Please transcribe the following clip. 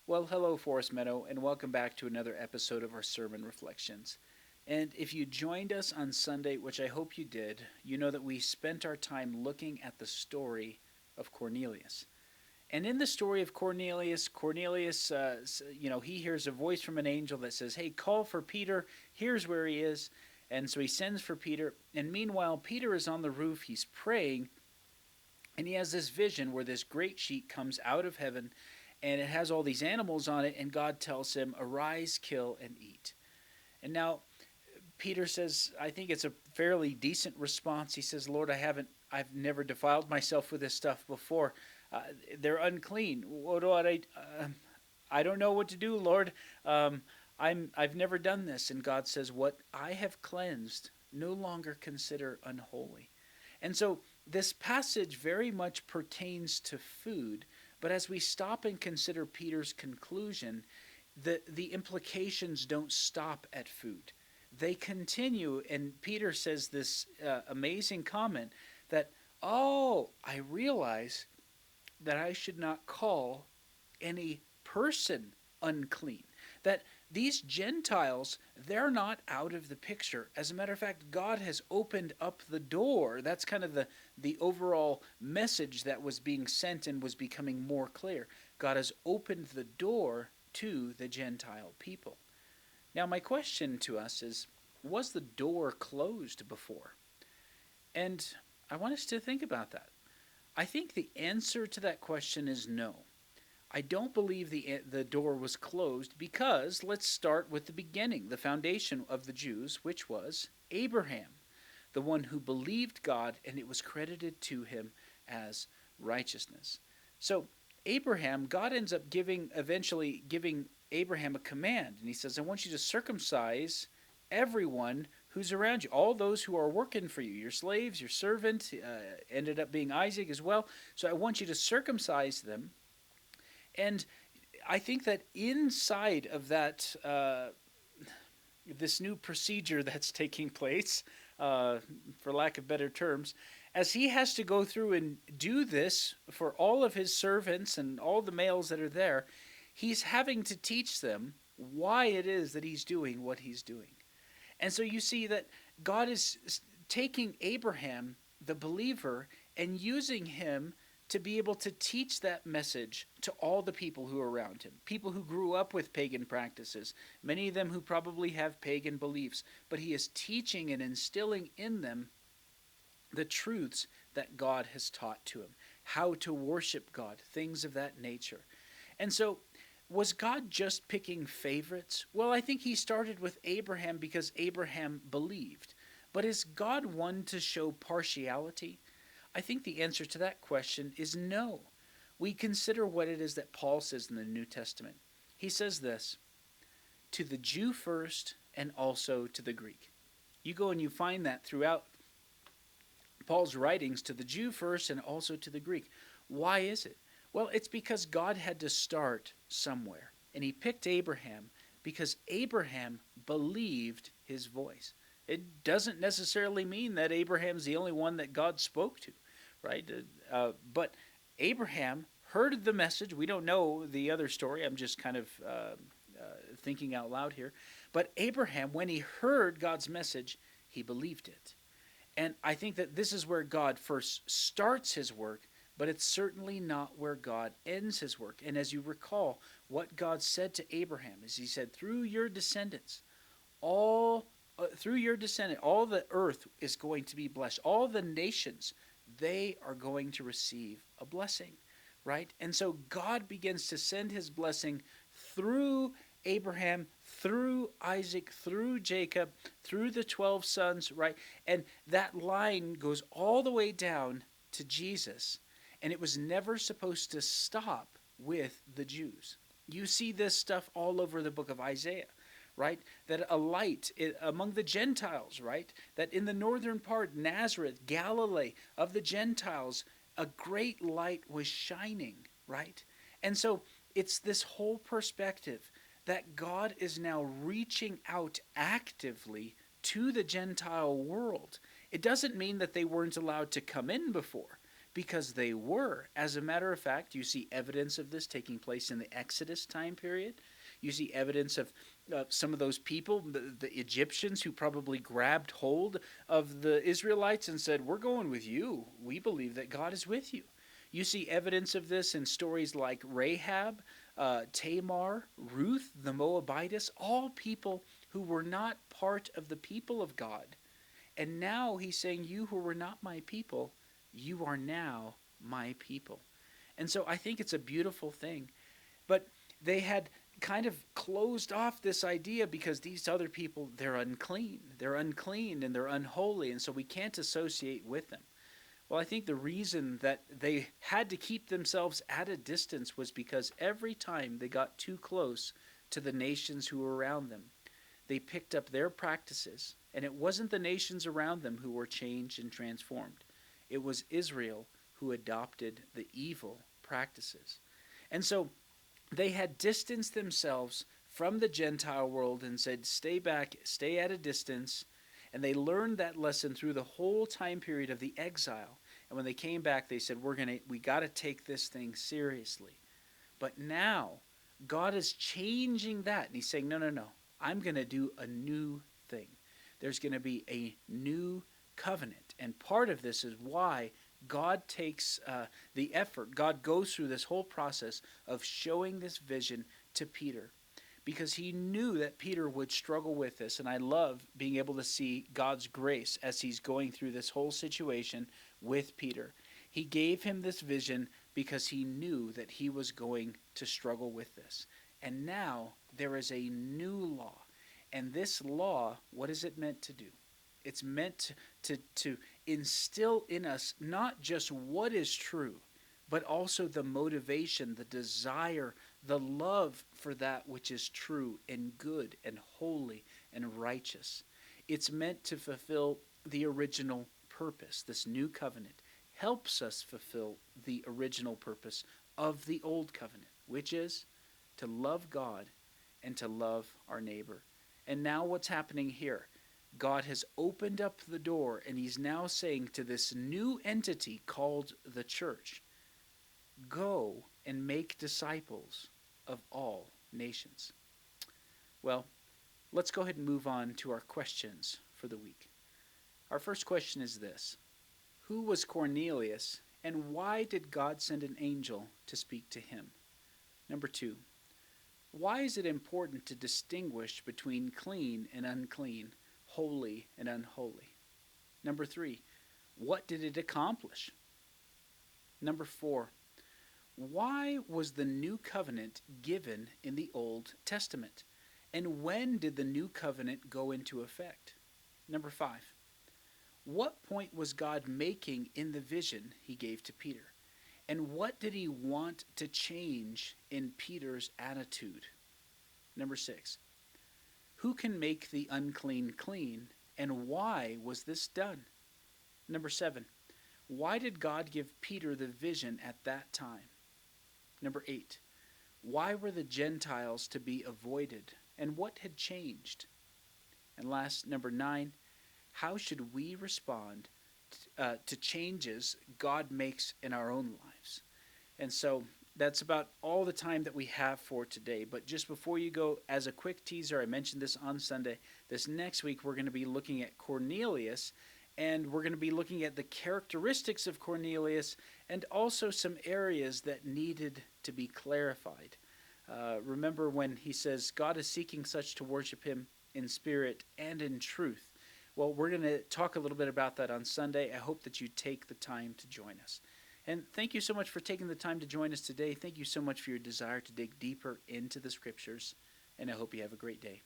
Well, hello, Forest Meadow, and welcome back to another episode of our Sermon Reflections. And if you joined us on Sunday, which I hope you did, you know that we spent our time looking at the story of Cornelius. And in the story of Cornelius, he hears a voice from an angel that says, "Hey, call for Peter. Here's where he is." And so he sends for Peter. And meanwhile, Peter is on the roof. He's praying, and he has this vision where this great sheet comes out of heaven, and it has all these animals on it. And God tells him, "Arise, kill, and eat." And now Peter says, I think it's a fairly decent response. He says, "Lord, I've never defiled myself with this stuff before. They're unclean. What do I don't know what to do, Lord. I've never done this." And God says, "What I have cleansed, no longer consider unholy." And so this passage very much pertains to food, but as we stop and consider Peter's conclusion, the implications don't stop at food. They continue, and Peter says this amazing comment that, "Oh, I realize that I should not call any person unclean." That these Gentiles, they're not out of the picture. As a matter of fact, God has opened up the door. That's kind of the overall message that was being sent and was becoming more clear. God has opened the door to the Gentile people. Now, my question to us is, was the door closed before? And I want us to think about that. I think the answer to that question is no. I don't believe the door was closed because let's start with the beginning, the foundation of the Jews, which was Abraham, the one who believed God and it was credited to him as righteousness. So Abraham, God ends up eventually giving Abraham a command, and he says, "I want you to circumcise everyone who's around you, all those who are working for you, your slaves, your servant," ended up being Isaac as well. "So I want you to circumcise them." And I think that inside of that, this new procedure that's taking place, for lack of better terms, as he has to go through and do this for all of his servants and all the males that are there, he's having to teach them why it is that he's doing what he's doing. And so you see that God is taking Abraham, the believer, and using him to be able to teach that message to all the people who are around him, people who grew up with pagan practices, many of them who probably have pagan beliefs, but he is teaching and instilling in them the truths that God has taught to him, how to worship God, things of that nature. And so, was God just picking favorites? Well, I think he started with Abraham because Abraham believed. But is God one to show partiality? I think the answer to that question is no. We consider what it is that Paul says in the New Testament. He says this, "To the Jew first and also to the Greek." You go and you find that throughout Paul's writings, to the Jew first and also to the Greek. Why is it? Well, it's because God had to start somewhere. And he picked Abraham because Abraham believed his voice. It doesn't necessarily mean that Abraham's the only one that God spoke to, right? But Abraham heard the message. We don't know the other story. I'm just kind of thinking out loud here. But Abraham, when he heard God's message, he believed it. And I think that this is where God first starts his work, but it's certainly not where God ends his work. And as you recall, what God said to Abraham is he said, through your descendants, all the earth is going to be blessed. All the nations, they are going to receive a blessing, right? And so God begins to send his blessing through Abraham, through Isaac, through Jacob, through the 12 sons, right? And that line goes all the way down to Jesus. And it was never supposed to stop with the Jews. You see this stuff all over the book of Isaiah, right? That a light among the Gentiles, right? That in the northern part, Nazareth, Galilee of the Gentiles, a great light was shining, right? And so it's this whole perspective that God is now reaching out actively to the Gentile world. It doesn't mean that they weren't allowed to come in before, because they were. As a matter of fact, you see evidence of this taking place in the Exodus time period. You see evidence of some of those people, the Egyptians, who probably grabbed hold of the Israelites and said, "We're going with you. We believe that God is with you." You see evidence of this in stories like Rahab, Tamar, Ruth, the Moabitess, all people who were not part of the people of God. And now he's saying, "You who were not my people, you are now my people." And so I think it's a beautiful thing. But they had kind of closed off this idea because these other people, they're unclean. They're unclean and they're unholy, and so we can't associate with them. Well, I think the reason that they had to keep themselves at a distance was because every time they got too close to the nations who were around them, they picked up their practices, and it wasn't the nations around them who were changed and transformed. It was Israel who adopted the evil practices. And so they had distanced themselves from the Gentile world and said, "Stay back, stay at a distance." And they learned that lesson through the whole time period of the exile. And when they came back, they said, we got to take this thing seriously. But now God is changing that, and he's saying, no, I'm going to do a new thing. There's going to be a new covenant. And part of this is why God takes the effort. God goes through this whole process of showing this vision to Peter, because he knew that Peter would struggle with this. And I love being able to see God's grace as he's going through this whole situation with Peter. He gave him this vision because he knew that he was going to struggle with this. And now there is a new law. And this law, what is it meant to do? It's meant to instill in us not just what is true, but also the motivation, the desire, the love for that which is true and good and holy and righteous. It's meant to fulfill the original purpose. This new covenant helps us fulfill the original purpose of the old covenant, which is to love God and to love our neighbor. And now what's happening here? God has opened up the door, and he's now saying to this new entity called the church, "Go and make disciples of all nations." Well, let's go ahead and move on to our questions for the week. Our first question is this: who was Cornelius, and why did God send an angel to speak to him? Number 2, why is it important to distinguish between clean and unclean, holy and unholy? Number 3, what did it accomplish? Number 4, why was the new covenant given in the Old Testament? And when did the new covenant go into effect? Number 5, what point was God making in the vision he gave to Peter? And what did he want to change in Peter's attitude? Number 6, who can make the unclean clean, and why was this done? Number 7, why did God give Peter the vision at that time? Number 8, why were the Gentiles to be avoided, and what had changed? And last, number 9, how should we respond to changes God makes in our own lives? And so that's about all the time that we have for today. But just before you go, as a quick teaser, I mentioned this on Sunday. This next week, we're going to be looking at Cornelius, and we're going to be looking at the characteristics of Cornelius and also some areas that needed to be clarified. Remember when he says God is seeking such to worship him in spirit and in truth. Well, we're going to talk a little bit about that on Sunday. I hope that you take the time to join us. And thank you so much for taking the time to join us today. Thank you so much for your desire to dig deeper into the Scriptures, and I hope you have a great day.